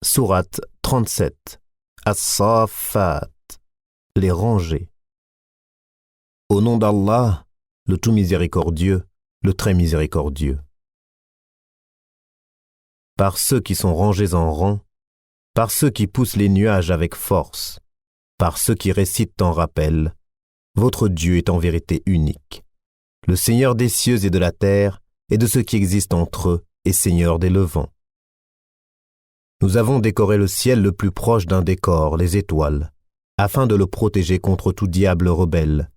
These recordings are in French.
Sourate 37. As-Saffat. Les rangées. Au nom d'Allah, le tout miséricordieux, le très miséricordieux. Par ceux qui sont rangés en rang, par ceux qui poussent les nuages avec force, par ceux qui récitent en rappel, votre Dieu est en vérité unique. Le Seigneur des cieux et de la terre, et de ce qui existe entre eux, et Seigneur des levants. Nous avons décoré le ciel le plus proche d'un décor, les étoiles, afin de le protéger contre tout diable rebelle.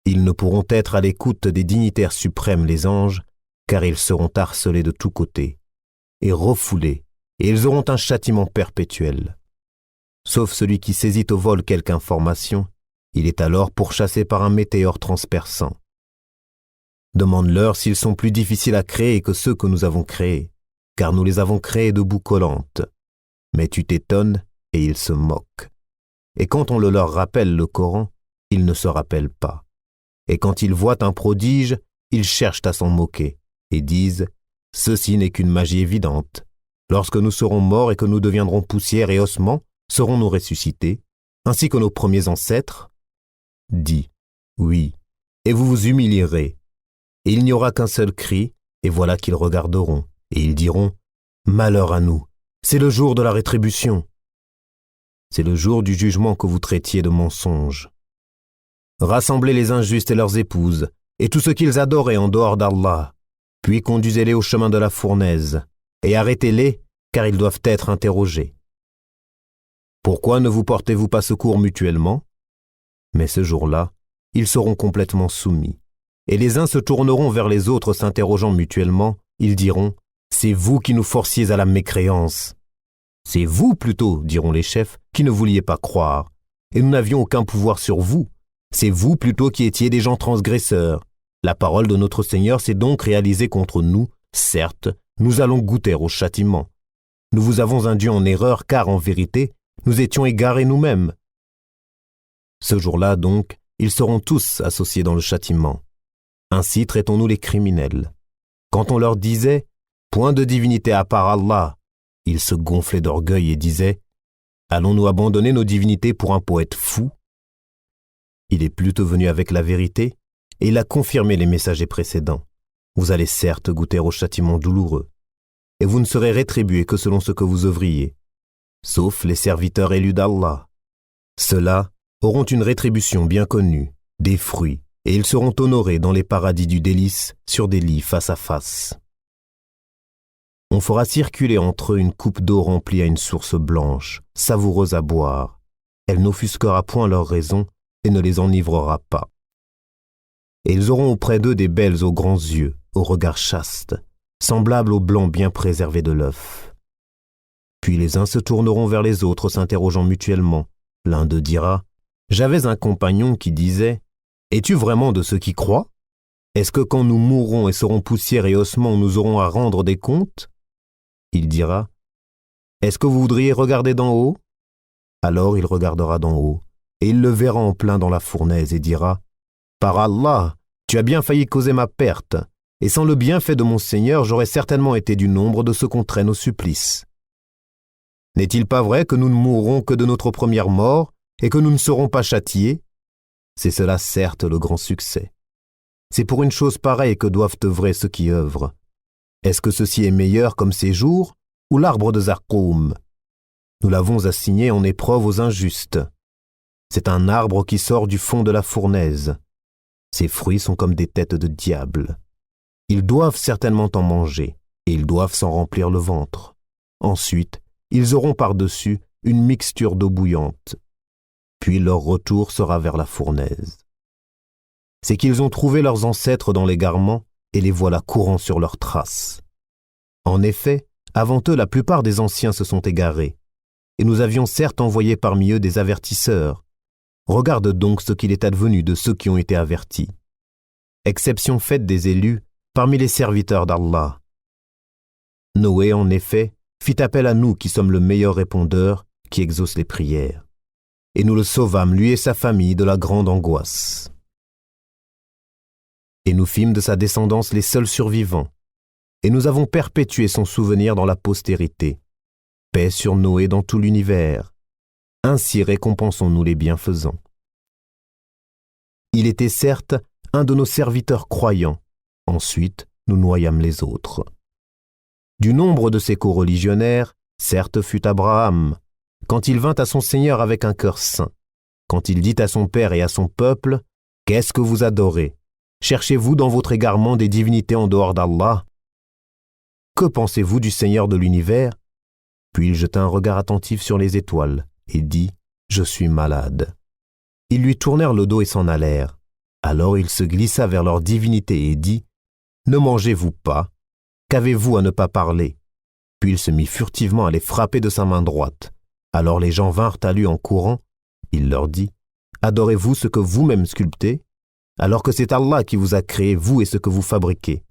Ils ne pourront être à l'écoute des dignitaires suprêmes, les anges, car ils seront harcelés de tous côtés, et refoulés, et ils auront un châtiment perpétuel. Sauf celui qui saisit au vol quelque information, il est alors pourchassé par un météore transperçant. Demande-leur s'ils sont plus difficiles à créer que ceux que nous avons créés, car nous les avons créés de boue collante. Mais tu t'étonnes et ils se moquent. Et quand on le leur rappelle le Coran, ils ne se rappellent pas. Et quand ils voient un prodige, ils cherchent à s'en moquer et disent « Ceci n'est qu'une magie évidente. Lorsque nous serons morts et que nous deviendrons poussière et ossements, serons-nous ressuscités, ainsi que nos premiers ancêtres ?» Dis « Oui, et vous vous humilierez. Et il n'y aura qu'un seul cri, et voilà qu'ils regarderont. Et ils diront « Malheur à nous, c'est le jour de la rétribution. » C'est le jour du jugement que vous traitiez de mensonge. Rassemblez les injustes et leurs épouses, et tout ce qu'ils adoraient en dehors d'Allah, puis conduisez-les au chemin de la fournaise, et arrêtez-les, car ils doivent être interrogés. Pourquoi ne vous portez-vous pas secours mutuellement? Mais ce jour-là, ils seront complètement soumis, et les uns se tourneront vers les autres s'interrogeant mutuellement, ils diront « C'est vous qui nous forciez à la mécréance. » C'est vous plutôt, diront les chefs, qui ne vouliez pas croire, et nous n'avions aucun pouvoir sur vous. C'est vous plutôt qui étiez des gens transgresseurs. La parole de notre Seigneur s'est donc réalisée contre nous. Certes, nous allons goûter au châtiment. Nous vous avons induit en erreur, car en vérité, nous étions égarés nous-mêmes. Ce jour-là donc, ils seront tous associés dans le châtiment. Ainsi traitons-nous les criminels. Quand on leur disait « Point de divinité à part Allah », ils se gonflaient d'orgueil et disaient « Allons-nous abandonner nos divinités pour un poète fou ?» Il est plutôt venu avec la vérité, et il a confirmé les messagers précédents. Vous allez certes goûter au châtiment douloureux, et vous ne serez rétribués que selon ce que vous œuvriez, sauf les serviteurs élus d'Allah. Ceux-là auront une rétribution bien connue, des fruits, et ils seront honorés dans les paradis du délice sur des lits face à face. On fera circuler entre eux une coupe d'eau remplie à une source blanche, savoureuse à boire. Elle n'offusquera point leur raison et ne les enivrera pas. Et ils auront auprès d'eux des belles aux grands yeux, au regard chaste, semblables au blanc bien préservé de l'œuf. Puis les uns se tourneront vers les autres s'interrogeant mutuellement. L'un d'eux dira « J'avais un compagnon qui disait « Es-tu vraiment de ceux qui croient? Est-ce que quand nous mourrons et serons poussière et ossements, nous aurons à rendre des comptes ?» Il dira « Est-ce que vous voudriez regarder d'en haut ?» Alors il regardera d'en haut, et il le verra en plein dans la fournaise et dira « Par Allah, tu as bien failli causer ma perte, et sans le bienfait de mon Seigneur, j'aurais certainement été du nombre de ceux qu'on traîne au supplice. N'est-il pas vrai que nous ne mourrons que de notre première mort, et que nous ne serons pas châtiés? C'est cela certes le grand succès. C'est pour une chose pareille que doivent œuvrer ceux qui œuvrent. Est-ce que ceci est meilleur comme séjour, ou l'arbre de Zarqoum? Nous l'avons assigné en épreuve aux injustes. C'est un arbre qui sort du fond de la fournaise. Ses fruits sont comme des têtes de diable. Ils doivent certainement en manger, et ils doivent s'en remplir le ventre. Ensuite, ils auront par-dessus une mixture d'eau bouillante. Puis leur retour sera vers la fournaise. C'est qu'ils ont trouvé leurs ancêtres dans l'égarement, et les voilà courant sur leurs traces. En effet, avant eux, la plupart des anciens se sont égarés, et nous avions certes envoyé parmi eux des avertisseurs. Regarde donc ce qu'il est advenu de ceux qui ont été avertis. Exception faite des élus parmi les serviteurs d'Allah. Noé, en effet, fit appel à nous qui sommes le meilleur répondeur qui exauce les prières. Et nous le sauvâmes, lui et sa famille, de la grande angoisse. Et nous fîmes de sa descendance les seuls survivants, et nous avons perpétué son souvenir dans la postérité. Paix sur Noé dans tout l'univers. Ainsi récompensons-nous les bienfaisants. Il était certes un de nos serviteurs croyants. Ensuite, nous noyâmes les autres. Du nombre de ces coreligionnaires, certes fut Abraham, quand il vint à son Seigneur avec un cœur saint, quand il dit à son père et à son peuple, « Qu'est-ce que vous adorez? Cherchez-vous dans votre égarement des divinités en dehors d'Allah? Que pensez-vous du Seigneur de l'univers ?» Puis il jeta un regard attentif sur les étoiles et dit, « Je suis malade. » Ils lui tournèrent le dos et s'en allèrent. Alors il se glissa vers leur divinité et dit, « Ne mangez-vous pas? Qu'avez-vous à ne pas parler ?» Puis il se mit furtivement à les frapper de sa main droite. Alors les gens vinrent à lui en courant. Il leur dit, « Adorez-vous ce que vous-même sculptez, alors que c'est Allah qui vous a créé, vous et ce que vous fabriquez ?»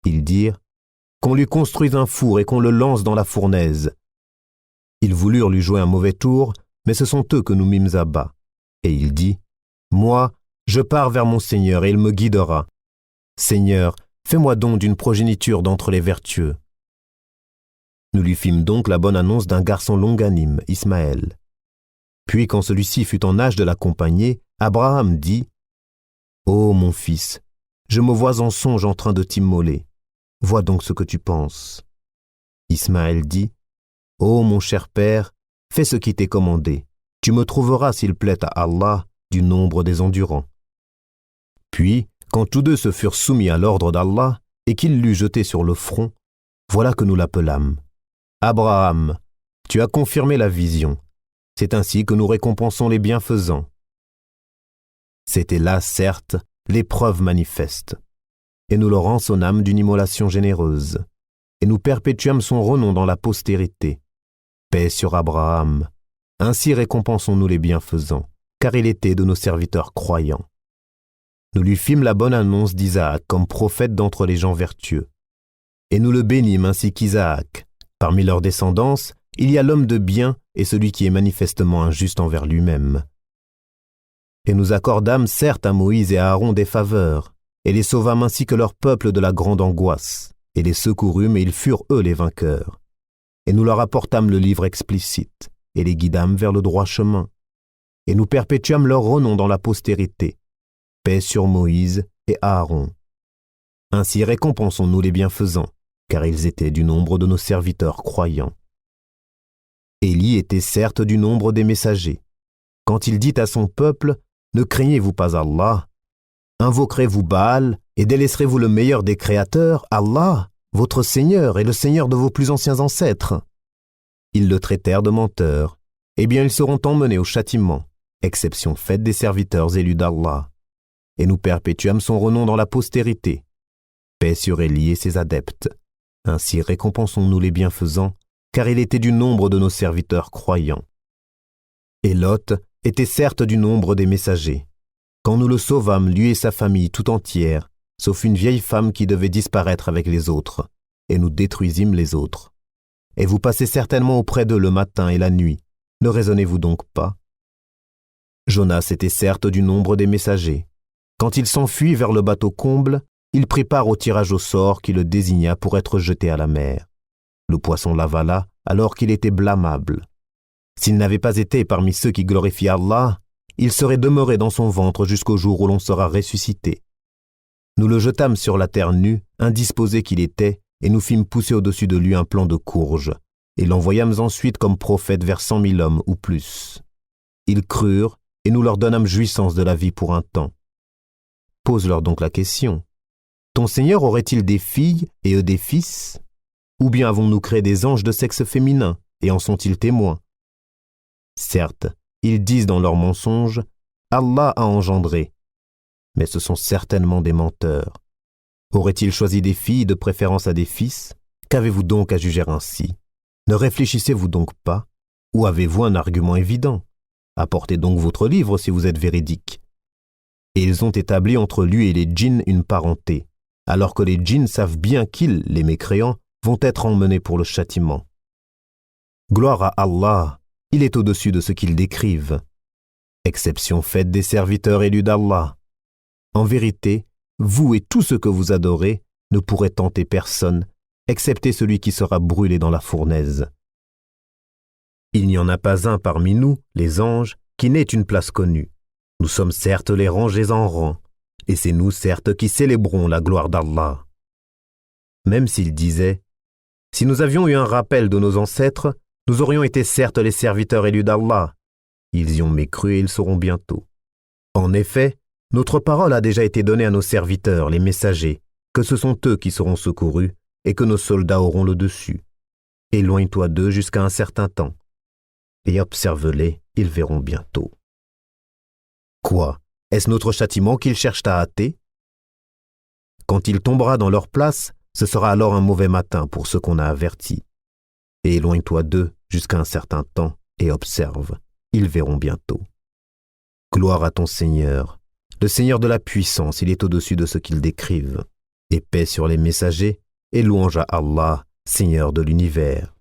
Ils dirent, « Qu'on lui construise un four et qu'on le lance dans la fournaise. » Ils voulurent lui jouer un mauvais tour, mais ce sont eux que nous mîmes à bas. Et il dit, « Moi, je pars vers mon Seigneur et il me guidera. Seigneur, fais-moi don d'une progéniture d'entre les vertueux. » Nous lui fîmes donc la bonne annonce d'un garçon longanime, Ismaël. Puis quand celui-ci fut en âge de l'accompagner, Abraham dit, « Ô mon fils, je me vois en songe en train de t'immoler. Vois donc ce que tu penses. » Ismaël dit, « Ô mon cher père, fais ce qui t'est commandé. Tu me trouveras, s'il plaît à Allah, du nombre des endurants. » Puis, quand tous deux se furent soumis à l'ordre d'Allah et qu'il l'eut jeté sur le front, voilà que nous l'appelâmes. « Abraham, tu as confirmé la vision. C'est ainsi que nous récompensons les bienfaisants. » C'était là, certes, l'épreuve manifeste. Et nous le rançonnâmes d'une immolation généreuse. Et nous perpétuâmes son renom dans la postérité. Paix sur Abraham. Ainsi récompensons-nous les bienfaisants, car il était de nos serviteurs croyants. Nous lui fîmes la bonne annonce d'Isaac comme prophète d'entre les gens vertueux. Et nous le bénîmes ainsi qu'Isaac. Parmi leurs descendance, il y a l'homme de bien et celui qui est manifestement injuste envers lui-même. Et nous accordâmes certes à Moïse et à Aaron des faveurs, et les sauvâmes ainsi que leur peuple de la grande angoisse, et les secourûmes et ils furent eux les vainqueurs. Et nous leur apportâmes le livre explicite, et les guidâmes vers le droit chemin. Et nous perpétuâmes leur renom dans la postérité. Paix sur Moïse et Aaron. Ainsi récompensons-nous les bienfaisants, car ils étaient du nombre de nos serviteurs croyants. Élie était certes du nombre des messagers. Quand il dit à son peuple, « Ne craignez-vous pas Allah? Invoquerez-vous Baal et délaisserez-vous le meilleur des créateurs, Allah, votre Seigneur et le Seigneur de vos plus anciens ancêtres ?» Ils le traitèrent de menteur. Eh bien, ils seront emmenés au châtiment, exception faite des serviteurs élus d'Allah. Et nous perpétuâmes son renom dans la postérité. Paix sur Élie et ses adeptes. Ainsi récompensons-nous les bienfaisants, car il était du nombre de nos serviteurs croyants. Et Lot était certes du nombre des messagers. Quand nous le sauvâmes, lui et sa famille tout entière, sauf une vieille femme qui devait disparaître avec les autres, et nous détruisîmes les autres. Et vous passez certainement auprès d'eux le matin et la nuit. Ne raisonnez-vous donc pas? Jonas était certes du nombre des messagers. Quand il s'enfuit vers le bateau comble, il prit part au tirage au sort qui le désigna pour être jeté à la mer. Le poisson l'avala alors qu'il était blâmable. S'il n'avait pas été parmi ceux qui glorifient Allah, il serait demeuré dans son ventre jusqu'au jour où l'on sera ressuscité. Nous le jetâmes sur la terre nue, indisposé qu'il était, et nous fîmes pousser au-dessus de lui un plant de courge, et l'envoyâmes ensuite comme prophète vers 100 000 hommes ou plus. Ils crurent, et nous leur donnâmes jouissance de la vie pour un temps. Pose-leur donc la question. Ton Seigneur aurait-il des filles et eux des fils? Ou bien avons-nous créé des anges de sexe féminin, et en sont-ils témoins? Certes, ils disent dans leurs mensonges, Allah a engendré, mais ce sont certainement des menteurs. Aurait-il choisi des filles de préférence à des fils? Qu'avez-vous donc à juger ainsi? Ne réfléchissez-vous donc pas? Ou avez-vous un argument évident? Apportez donc votre livre si vous êtes véridique. Et ils ont établi entre lui et les djinns une parenté, alors que les djinns savent bien qu'ils, les mécréants, vont être emmenés pour le châtiment. Gloire à Allah, il est au-dessus de ce qu'ils décrivent. Exception faite des serviteurs élus d'Allah. En vérité, vous et tout ce que vous adorez ne pourrez tenter personne, excepté celui qui sera brûlé dans la fournaise. Il n'y en a pas un parmi nous, les anges, qui n'ait une place connue. Nous sommes certes les rangés en rang, et c'est nous certes qui célébrons la gloire d'Allah. Même s'ils disaient, si nous avions eu un rappel de nos ancêtres, nous aurions été certes les serviteurs élus d'Allah. Ils y ont mécru et ils sauront bientôt. En effet, notre parole a déjà été donnée à nos serviteurs, les messagers, que ce sont eux qui seront secourus et que nos soldats auront le dessus. Éloigne-toi d'eux jusqu'à un certain temps, et observe-les, ils verront bientôt. Quoi? Est-ce notre châtiment qu'ils cherchent à hâter? Quand il tombera dans leur place, ce sera alors un mauvais matin pour ceux qu'on a avertis. Et éloigne-toi d'eux jusqu'à un certain temps et observe, ils verront bientôt. Gloire à ton Seigneur, le Seigneur de la puissance, il est au-dessus de ce qu'ils décrivent. Et paix sur les messagers, et louange à Allah, Seigneur de l'univers.